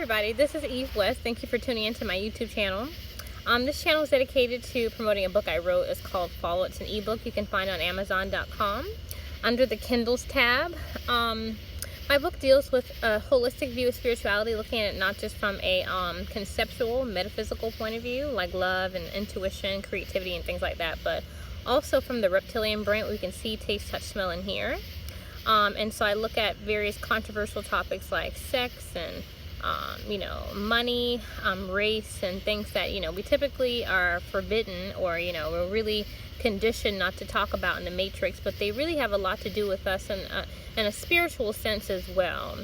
everybody, this is Eve West. Thank you for tuning into my YouTube channel. This channel is dedicated to promoting a book I wrote. It's called Follow. It's an ebook you can find on Amazon.com under the Kindles tab. My book deals with a holistic view of spirituality, looking at it not just from a conceptual, metaphysical point of view, like love and intuition, creativity, and things like that, but also from the reptilian brain, where we can see, taste, touch, smell, and hear. And so I look at various controversial topics like sex and money, race, and things that, we typically are forbidden, or, we're really conditioned not to talk about in the Matrix, but they really have a lot to do with us in a spiritual sense as well.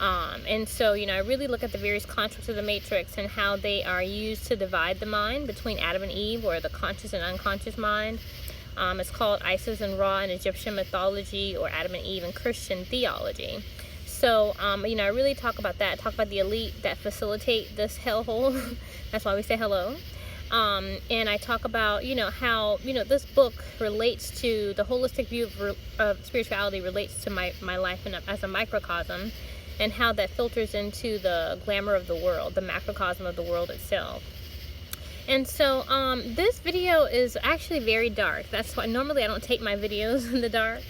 And so, I really look at the various constructs of the Matrix and how they are used to divide the mind between Adam and Eve, or the conscious and unconscious mind. It's called Isis and Ra in Egyptian mythology, or Adam and Eve in Christian theology. So, I really talk about that. Talk about the elite that facilitate this hellhole. That's why we say hello. And I talk about, how, this book relates to the holistic view of spirituality, relates to my life as a microcosm, and how that filters into the glamour of the world, the macrocosm of the world itself. And so this video is actually very dark. That's why normally I don't take my videos in the dark.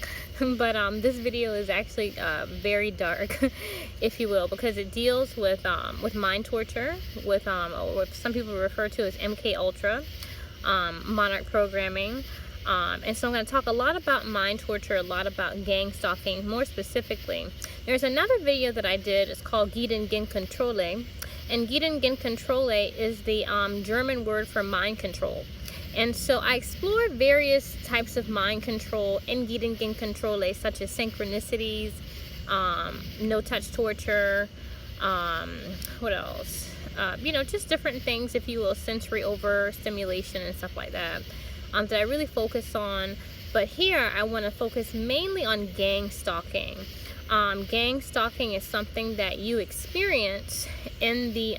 But this video is actually very dark, if you will, because it deals with mind torture, with what some people refer to as MK Ultra, monarch programming. And so I'm going to talk a lot about mind torture, a lot about gang stalking, more specifically. There's another video that I did. It's called Gedankenkontrolle. And Gedankenkontrolle is the German word for mind control. And so I explore various types of mind control in Gedankenkontrolle, such as synchronicities, no-touch torture, what else? Just different things, if you will, sensory overstimulation and stuff like that, that I really focus on. But here I want to focus mainly on gang stalking. Gang stalking is something that you experience in the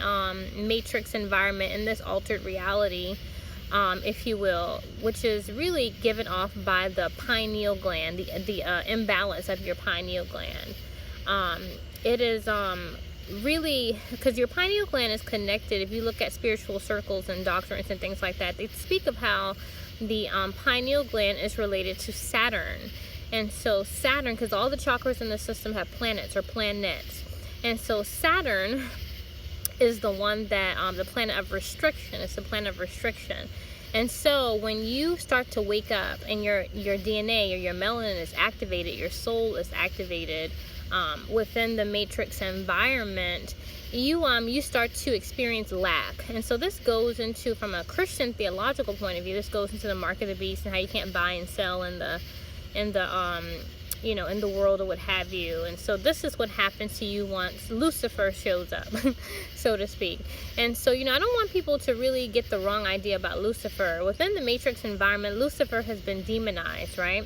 Matrix environment, in this altered reality, if you will, which is really given off by the pineal gland, the imbalance of your pineal gland. It is really, because your pineal gland is connected. If you look at spiritual circles and doctrines and things like that, they speak of how the pineal gland is related to Saturn. And so Saturn, because all the chakras in the system have planets or planets, and so Saturn is the one that, the planet of restriction. It's the planet of restriction. And so when you start to wake up and your DNA or your melanin is activated, your soul is activated within the Matrix environment, you start to experience lack. And so this goes into, from a Christian theological point of view, this goes into the mark of the beast and how you can't buy and sell in the world, or what have you. And so this is what happens to you once Lucifer shows up, so to speak. And so, I don't want people to really get the wrong idea about Lucifer. Within the Matrix environment, Lucifer has been demonized, right?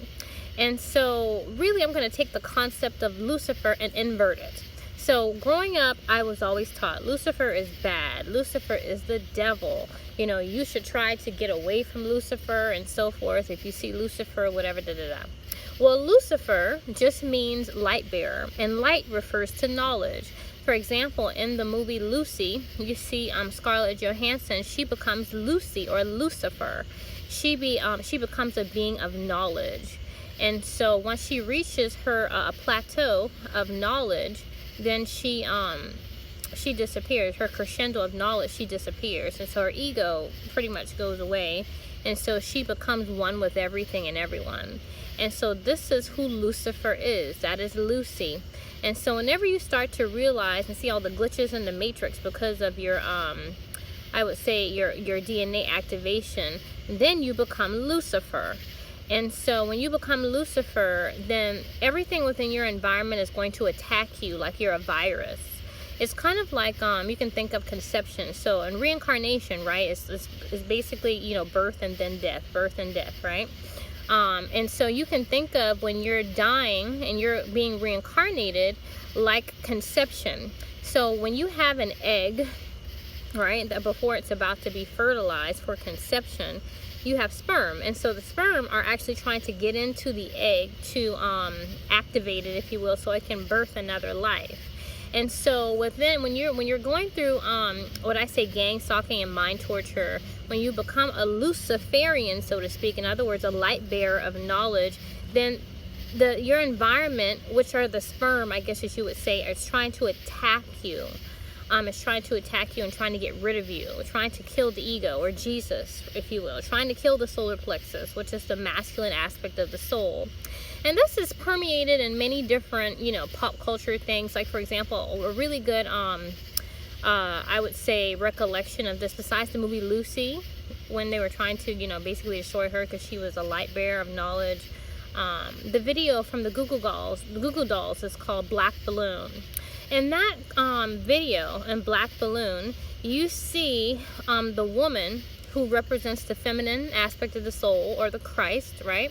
And so really I'm going to take the concept of Lucifer and invert it. So growing up, I was always taught Lucifer is bad. Lucifer is the devil. You should try to get away from Lucifer and so forth. If you see Lucifer, whatever, Well, Lucifer just means light bearer, and light refers to knowledge. For example, in the movie Lucy, you see Scarlett Johansson. She becomes Lucy, or Lucifer. She becomes a being of knowledge. And so once she reaches her plateau of knowledge, then she disappears. Her crescendo of knowledge, she disappears. And so her ego pretty much goes away. And so she becomes one with everything and everyone. And so this is who Lucifer is. That is Lucy. And so whenever you start to realize and see all the glitches in the Matrix because of your, I would say your DNA activation, then you become Lucifer. And so when you become Lucifer, then everything within your environment is going to attack you like you're a virus. It's kind of like, you can think of conception. So in reincarnation, right, it's basically, birth and then death, right? And so you can think of when you're dying and you're being reincarnated like conception. So when you have an egg, right, that before it's about to be fertilized for conception, you have sperm. And so the sperm are actually trying to get into the egg to activate it, if you will, so it can birth another life. And so when you're going through what I say, gang stalking and mind torture, when you become a Luciferian, so to speak, in other words, a light bearer of knowledge, then your environment, which are the sperm, I guess as you would say, is trying to attack you. It's trying to attack you and trying to get rid of you, trying to kill the ego, or Jesus, if you will, trying to kill the solar plexus, which is the masculine aspect of the soul. And this is permeated in many different, pop culture things. Like, for example, a really good, I would say, recollection of this, besides the movie Lucy, when they were trying to, basically destroy her because she was a light bearer of knowledge. The video from the Google Dolls is called Black Balloon. In that video in Black Balloon, you see the woman who represents the feminine aspect of the soul, or the Christ, right?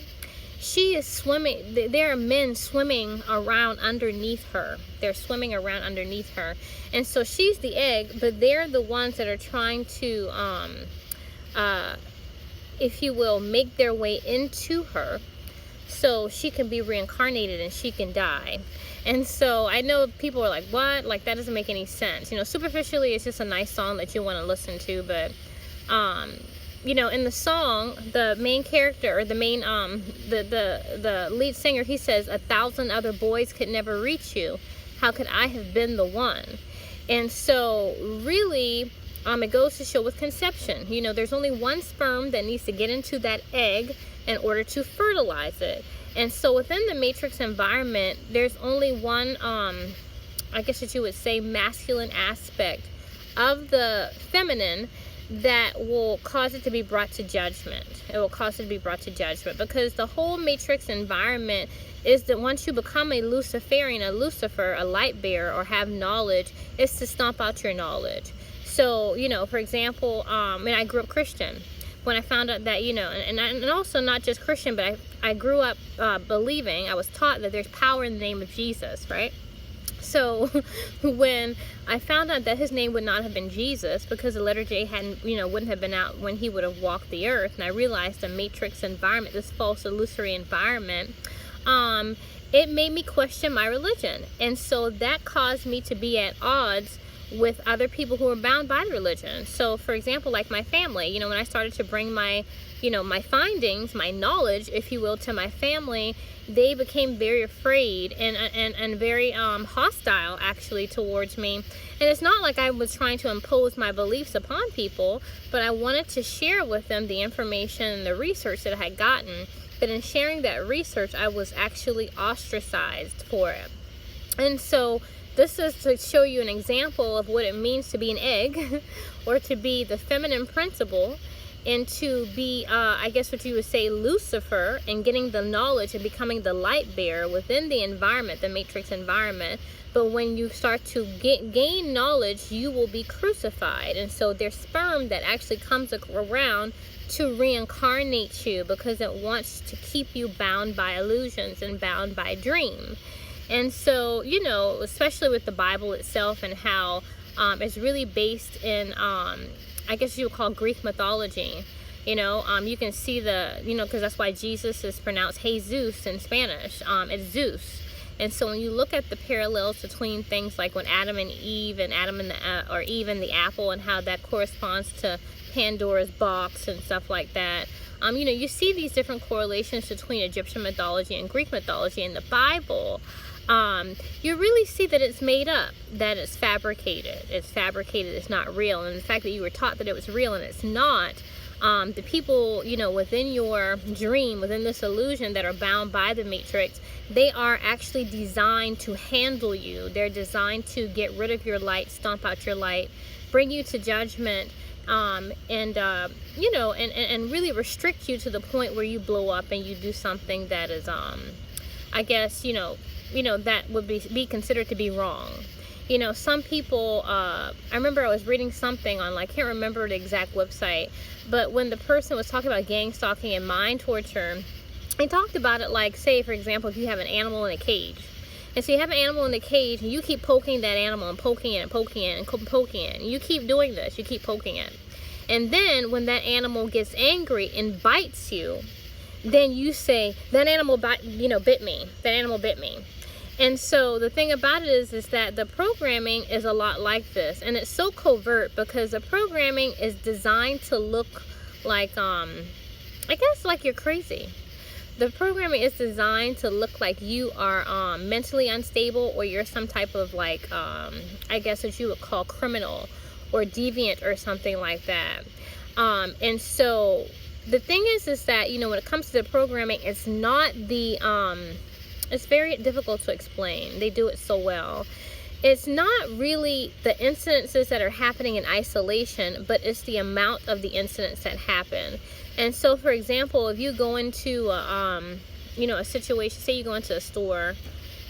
She is swimming. There are men swimming around underneath her. They're swimming around underneath her. And so she's the egg, but they're the ones that are trying to, if you will, make their way into her so she can be reincarnated and she can die. And so I know people are like, what? Like, that doesn't make any sense. Superficially, it's just a nice song that you want to listen to, but in the song, the main character, or the main the lead singer, he says, 1,000 other boys could never reach you. How could I have been the one? And so really, it goes to show with conception, there's only one sperm that needs to get into that egg in order to fertilize it. And so within the matrix environment, there's only one, I guess that you would say, masculine aspect of the feminine that will cause it to be brought to judgment. It will cause it to be brought to judgment, because the whole matrix environment is that once you become a Luciferian, a Lucifer, a light bearer, or have knowledge, is to stomp out your knowledge. So, for example, I grew up Christian. When I found out that, and also not just Christian, but I grew up believing, I was taught that there's power in the name of Jesus, right? So when I found out that his name would not have been Jesus, because the letter J wouldn't have been out when he would have walked the earth, and I realized the matrix environment, this false illusory environment, it made me question my religion. And so that caused me to be at odds with other people who are bound by the religion. So, for example, like my family, when I started to bring my, my findings, my knowledge, if you will, to my family, they became very afraid and very hostile, actually, towards me. And it's not like I was trying to impose my beliefs upon people, but I wanted to share with them the information and the research that I had gotten. But in sharing that research, I was actually ostracized for it. And so this is to show you an example of what it means to be an egg, or to be the feminine principle, and to be, I guess what you would say, Lucifer, and getting the knowledge and becoming the light bearer within the environment, the matrix environment. But when you start to gain knowledge, you will be crucified. And so there's sperm that actually comes around to reincarnate you, because it wants to keep you bound by illusions and bound by dream. And so, especially with the Bible itself, and how it's really based in, I guess you would call Greek mythology. You can see because that's why Jesus is pronounced Jesus in Spanish. It's Zeus. And so when you look at the parallels between things like when Adam and Eve, and Eve and the apple, and how that corresponds to Pandora's box and stuff like that, you see these different correlations between Egyptian mythology and Greek mythology in the Bible. You really see that it's made up, that it's fabricated. It's not real. And the fact that you were taught that it was real and it's not, the people, within your dream, within this illusion, that are bound by the matrix, they are actually designed to handle you. They're designed to get rid of your light, stomp out your light, bring you to judgment, and really restrict you to the point where you blow up and you do something that is, I guess, that would be considered to be wrong. Some people, I remember I was reading something on, I can't remember the exact website, but when the person was talking about gang stalking and mind torture, they talked about it like, say, for example, if you have an animal in a cage. And so you have an animal in the cage, and you keep poking that animal and poking it and poking it and poking it. And you keep doing this, you keep poking it. And then when that animal gets angry and bites you, then you say, that animal bit me. That animal bit me. And so the thing about it is that the programming is a lot like this, and it's so covert because the programming is designed to look like, I guess, like you're crazy. The programming is designed to look like you are mentally unstable, or you're some type of like, I guess what you would call criminal or deviant or something like that. And so the thing is that, you know, when it comes to the programming, it's not the, it's very difficult to explain. They do it so well. It's not really the incidences that are happening in isolation, but it's the amount of the incidents that happen. And so, for example, if you go into, you know, a situation, say you go into a store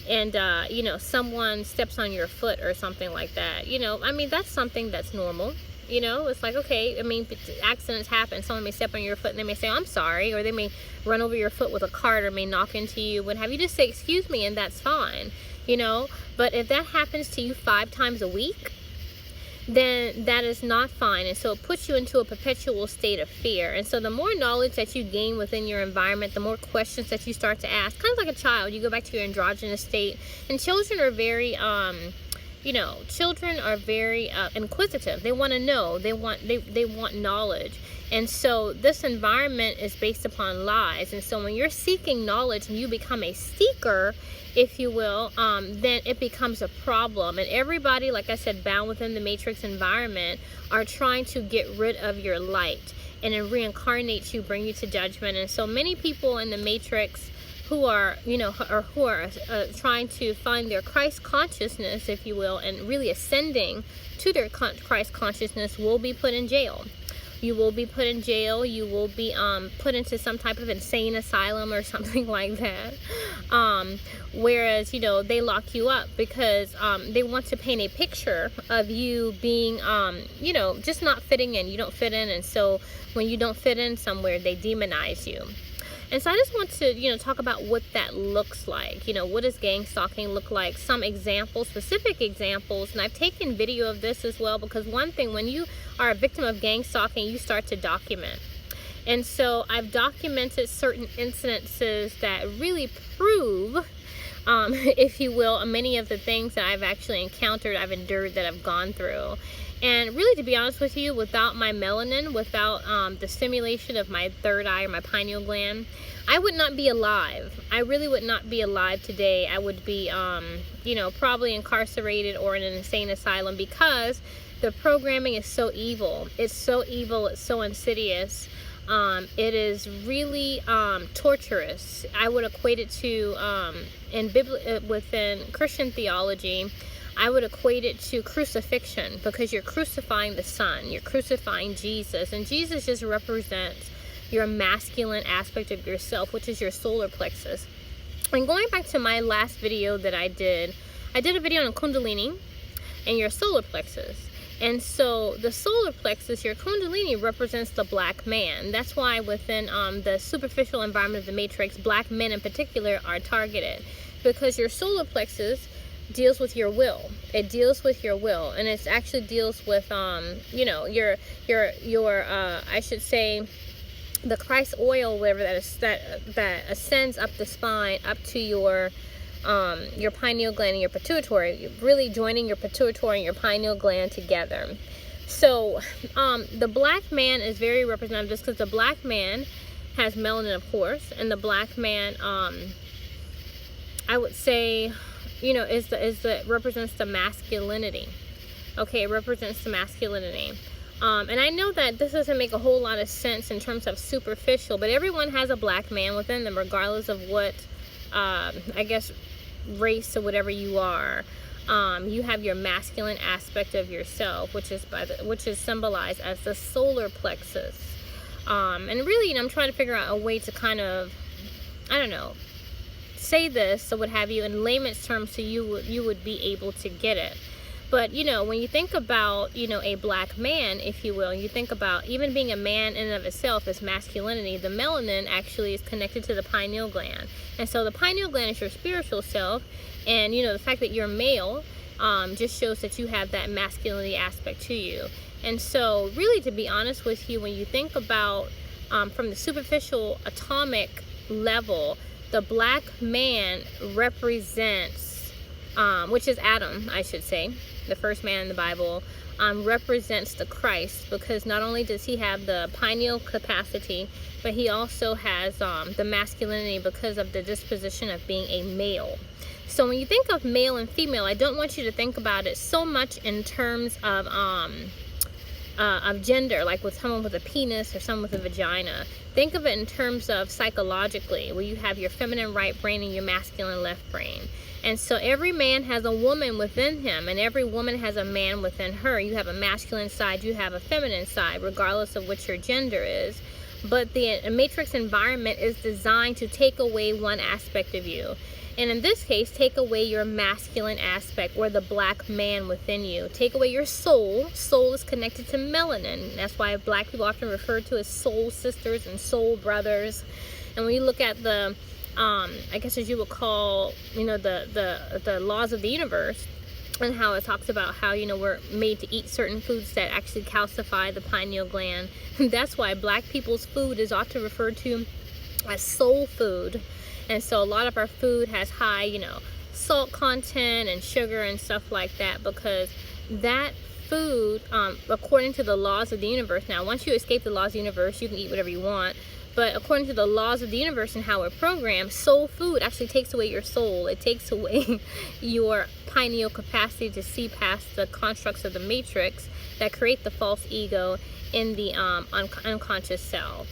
and, you know, someone steps on your foot or something like that, you know, I mean, that's something that's normal. You know, it's like, okay, I mean, accidents happen. Someone may step on your foot and they may say, I'm sorry, or they may run over your foot with a cart or may knock into you. What have you, just say, excuse me, and that's fine, you know. But if that happens to you 5 times a week, then that is not fine. And so it puts you into a perpetual state of fear. And so the more knowledge that you gain within your environment, the more questions that you start to ask, kind of like a child. You go back to your androgynous state, and children are very, you know, children are very inquisitive. They want to know. They want knowledge. And so this environment is based upon lies. And so when you're seeking knowledge and you become a seeker, if you will, then it becomes a problem. And everybody, like I said, bound within the matrix environment, are trying to get rid of your light and then reincarnate you, bring you to judgment. And so many people in the matrix who are, you know, or who are trying to find their Christ consciousness, if you will, and really ascending to their Christ consciousness, will be put in jail. You will be put in jail. You will be put into some type of insane asylum or something like that. Whereas, you know, they lock you up because they want to paint a picture of you being, you know, just not fitting in. You don't fit in, and so when you don't fit in somewhere, they demonize you. And so I just want to, you know, talk about what that looks like. You know, what does gang stalking look like? Some examples, specific examples. And I've taken video of this as well, because one thing, when you are a victim of gang stalking, you start to document. And so I've documented certain incidences that really prove, if you will, many of the things that I've actually encountered, I've endured, that I've gone through. And really, to be honest with you, without my melanin, without the stimulation of my third eye or my pineal gland, I would not be alive. I really would not be alive today. I would be, you know, probably incarcerated or in an insane asylum, because the programming is so evil. It's so evil. It's so insidious. It is really torturous. I would equate it to, within Christian theology, I would equate it to crucifixion, because you're crucifying the Son, you're crucifying Jesus, and Jesus just represents your masculine aspect of yourself, which is your solar plexus. And going back to my last video that I did a video on Kundalini and your solar plexus. And so the solar plexus, your Kundalini, represents the black man. That's why within the superficial environment of the matrix, black men in particular are targeted, because your solar plexus deals with your will. It deals with your will, and it actually deals with you know, your I should say the Christ oil, whatever that is, that ascends up the spine, up to your pineal gland and your pituitary, really joining your pituitary and your pineal gland together. So the black man is very representative, just because the black man has melanin, of course, and the black man, I would say, you know, represents the masculinity. Okay, it represents the masculinity. And I know that this doesn't make a whole lot of sense in terms of superficial, but everyone has a black man within them, regardless of what, I guess, race or whatever you are. You have your masculine aspect of yourself, which is symbolized as the solar plexus. And really, you know, I'm trying to figure out a way to kind of, I don't know, say this or what have you in layman's terms, so you would be able to get it. But, you know, when you think about, you know, a black man, if you will, you think about even being a man in and of itself as masculinity, the melanin actually is connected to the pineal gland. And so the pineal gland is your spiritual self. And, you know, the fact that you're male just shows that you have that masculinity aspect to you. And so really, to be honest with you, when you think about from the superficial atomic level, the black man represents which is Adam, I should say, the first man in the Bible, represents the Christ, because not only does he have the pineal capacity, but he also has the masculinity because of the disposition of being a male. So when you think of male and female, I don't want you to think about it so much in terms of gender, like with someone with a penis or someone with a vagina. Think of it in terms of psychologically, where you have your feminine right brain and your masculine left brain. And so every man has a woman within him, and every woman has a man within her. You have a masculine side, you have a feminine side, regardless of what your gender is. But the matrix environment is designed to take away one aspect of you. And in this case, take away your masculine aspect, or the black man within you. Take away your soul. Soul is connected to melanin. That's why black people often refer to as soul sisters and soul brothers. And when you look at the, I guess as you would call, you know, the laws of the universe, and how it talks about how, you know, we're made to eat certain foods that actually calcify the pineal gland. That's why black people's food is often referred to as soul food. And so a lot of our food has high, you know, salt content and sugar and stuff like that, because that food, according to the laws of the universe, now once you escape the laws of the universe, you can eat whatever you want, but according to the laws of the universe and how we're programmed, soul food actually takes away your soul. It takes away your pineal capacity to see past the constructs of the matrix that create the false ego in the unconscious self.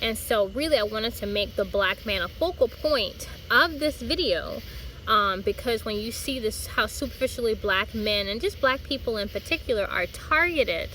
And so really I wanted to make the black man a focal point of this video, because when you see this, how superficially black men and just black people in particular are targeted,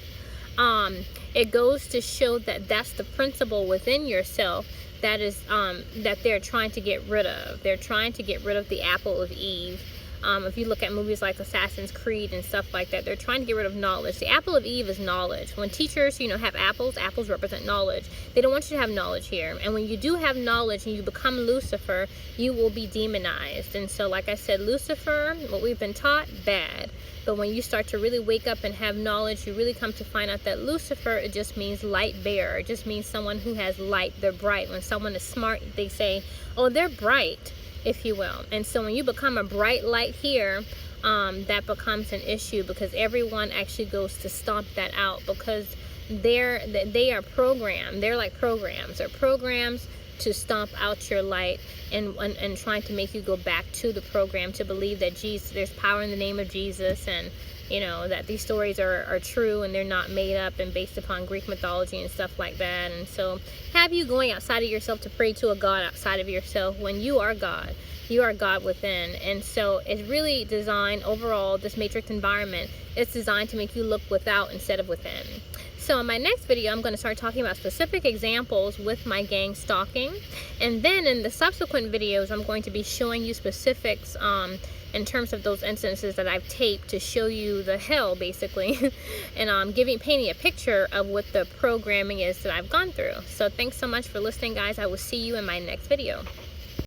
it goes to show that that's the principle within yourself that is that they're trying to get rid of. They're trying to get rid of the apple of Eve. If you look at movies like Assassin's Creed and stuff like that, they're trying to get rid of knowledge. The apple of Eve is knowledge. When teachers, you know, have apples, apples represent knowledge. They don't want you to have knowledge here. And when you do have knowledge and you become Lucifer, you will be demonized. And so, like I said, Lucifer, what we've been taught, bad. But when you start to really wake up and have knowledge, you really come to find out that Lucifer, it just means light bearer. It just means someone who has light. They're bright. When someone is smart, they say, oh, they're bright, if you will. And so when you become a bright light here, that becomes an issue, because everyone actually goes to stomp that out, because they are programmed. They're like programs. They're programs to stomp out your light and trying to make you go back to the program, to believe that Jesus, there's power in the name of Jesus, and you know, that these stories are true and they're not made up and based upon Greek mythology and stuff like that. And so have you going outside of yourself to pray to a God outside of yourself, when you are God. You are God within. And so it's really designed overall, this matrix environment, it's designed to make you look without instead of within. So in my next video, I'm going to start talking about specific examples with my gang Stalking. And then in the subsequent videos, I'm going to be showing you specifics in terms of those instances that I've taped to show you the hell, basically, and painting a picture of what the programming is that I've gone through. So thanks so much for listening, guys. I will see you in my next video.